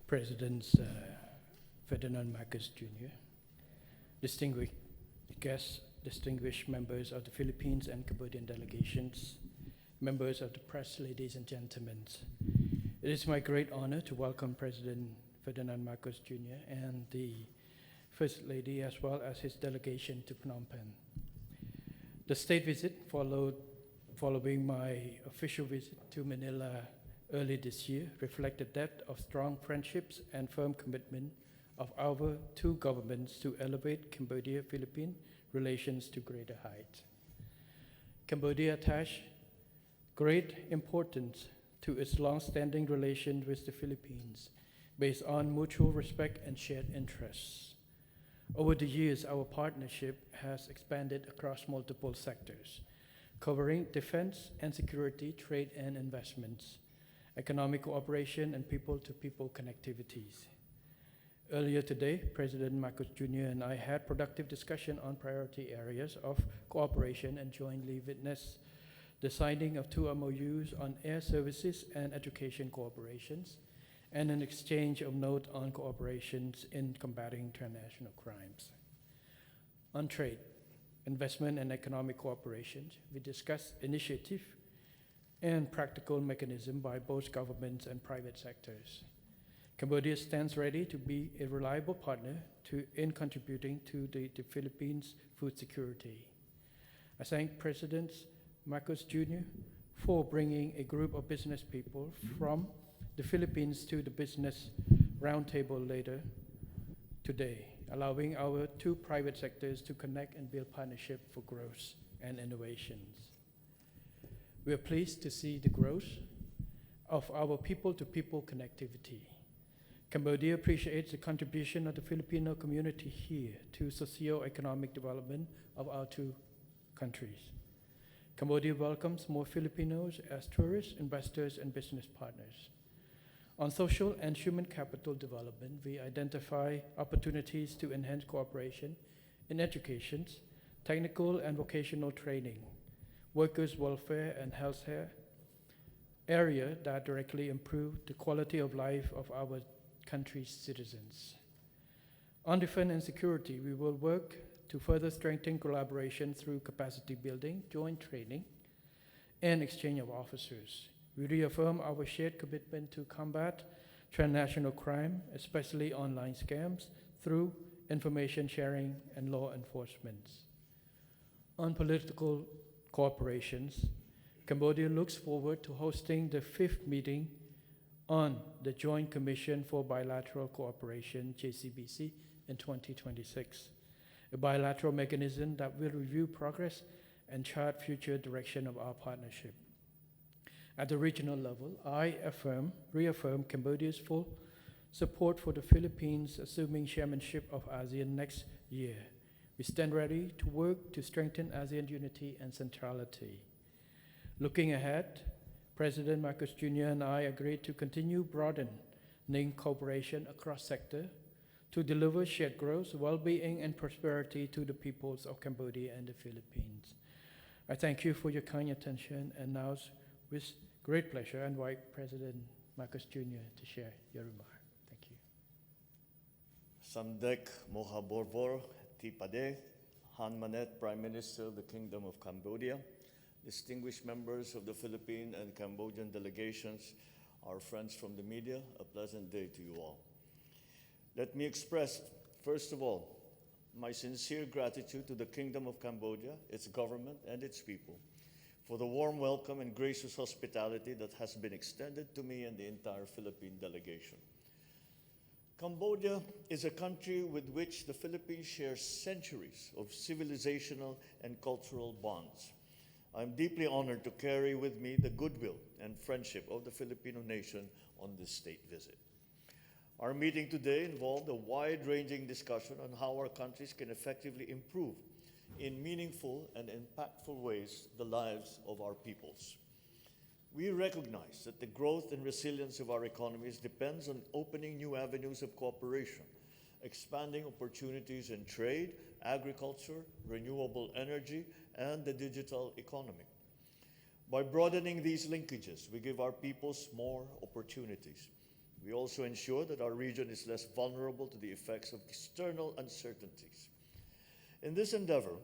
Presidents Ferdinand Marcos Jr., distinguished guests, distinguished members of the Philippines and Cambodian delegations, members of the press, ladies and gentlemen. It is my great honor to welcome President Ferdinand Marcos Jr. and the First Lady as well as his delegation to Phnom Penh. The state visit following my official visit to Manila early this year reflect the depth of strong friendships and firm commitment of our two governments to elevate Cambodia-Philippine relations to greater heights. Cambodia attaches great importance to its long-standing relations with the Philippines based on mutual respect and shared interests. Over the years, our partnership has expanded across multiple sectors, covering defense and security, trade and investments, economic cooperation, and people-to-people connectivities. Earlier today, President Marcos Jr. and I had productive discussion on priority areas of cooperation and jointly witnessed the signing of 2 MOUs on air services and education cooperations, and an exchange of notes on cooperations in combating international crimes. On trade, investment and economic cooperation, we discussed initiative and practical mechanism by both governments and private sectors. Cambodia stands ready to be a reliable partner in contributing to the Philippines' food security. I thank President Marcos Jr. for bringing a group of business people from the Philippines to the business roundtable later today, allowing our two private sectors to connect and build partnership for growth and innovations. We are pleased to see the growth of our people-to-people connectivity. Cambodia appreciates the contribution of the Filipino community here to socio-economic development of our two countries. Cambodia welcomes more Filipinos as tourists, investors, and business partners. On social and human capital development, we identify opportunities to enhance cooperation in education, technical and vocational training, workers' welfare and healthcare, area that directly improve the quality of life of our country's citizens. On defense and security, we will work to further strengthen collaboration through capacity building, joint training, and exchange of officers. We reaffirm our shared commitment to combat transnational crime, especially online scams, through information sharing and law enforcement. On political cooperations, Cambodia looks forward to hosting the 5th meeting on the Joint Commission for Bilateral Cooperation, JCBC, in 2026, a bilateral mechanism that will review progress and chart future direction of our partnership. At the regional level, I reaffirm Cambodia's full support for the Philippines assuming chairmanship of ASEAN next year. We stand ready to work to strengthen ASEAN unity and centrality. Looking ahead, President Marcos Jr. and I agreed to continue broadening cooperation across sectors to deliver shared growth, well-being, and prosperity to the peoples of Cambodia and the Philippines. I thank you for your kind attention, and now, with great pleasure, I invite President Marcos Jr. to share your remark. Thank you. Samdek Mohaborvor Tipade, Han Manet, Prime Minister of the Kingdom of Cambodia, distinguished members of the Philippine and Cambodian delegations, our friends from the media, a pleasant day to you all. Let me express, first of all, my sincere gratitude to the Kingdom of Cambodia, its government, and its people for the warm welcome and gracious hospitality that has been extended to me and the entire Philippine delegation. Cambodia is a country with which the Philippines shares centuries of civilizational and cultural bonds. I'm deeply honored to carry with me the goodwill and friendship of the Filipino nation on this state visit. Our meeting today involved a wide-ranging discussion on how our countries can effectively improve in meaningful and impactful ways the lives of our peoples. We recognize that the growth and resilience of our economies depends on opening new avenues of cooperation, expanding opportunities in trade, agriculture, renewable energy, and the digital economy. By broadening these linkages, we give our peoples more opportunities. We also ensure that our region is less vulnerable to the effects of external uncertainties. In this endeavor,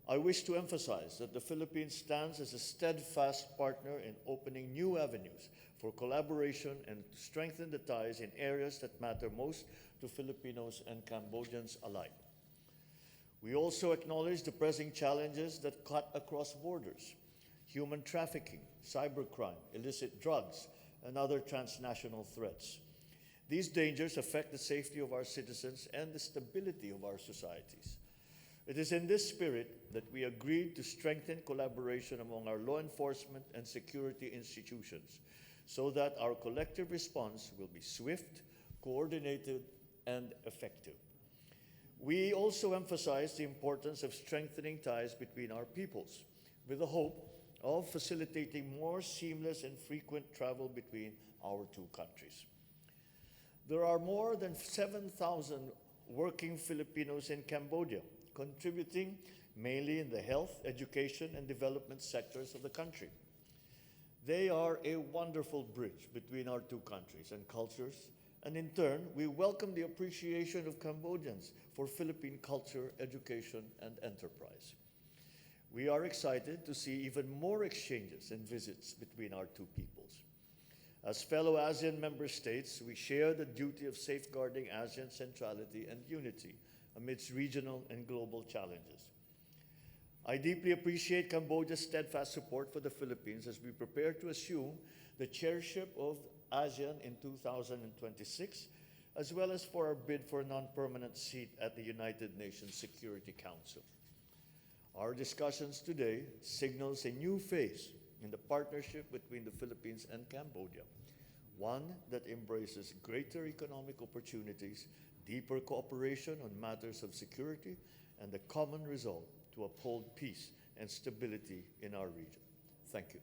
I wish to emphasize that the Philippines stands as a steadfast partner in opening new avenues for collaboration and to strengthen the ties in areas that matter most to Filipinos and Cambodians alike. We also acknowledge the pressing challenges that cut across borders: human trafficking, cybercrime, illicit drugs, and other transnational threats. These dangers affect the safety of our citizens and the stability of our societies. It is in this spirit that we agreed to strengthen collaboration among our law enforcement and security institutions so that our collective response will be swift, coordinated, and effective. We also emphasize the importance of strengthening ties between our peoples with the hope of facilitating more seamless and frequent travel between our two countries. There are more than 7,000 working Filipinos in Cambodia, contributing mainly in the health, education, and development sectors of the country. They are a wonderful bridge between our two countries and cultures, and in turn, we welcome the appreciation of Cambodians for Philippine culture, education, and enterprise. We are excited to see even more exchanges and visits between our two peoples. As fellow ASEAN member states, we share the duty of safeguarding ASEAN centrality and unity amidst regional and global challenges. I deeply appreciate Cambodia's steadfast support for the Philippines as we prepare to assume the chairship of ASEAN in 2026, as well as for our bid for a non-permanent seat at the United Nations Security Council. Our discussions today signals a new phase in the partnership between the Philippines and Cambodia, one that embraces greater economic opportunities, deeper cooperation on matters of security, and the common resolve to uphold peace and stability in our region. Thank you.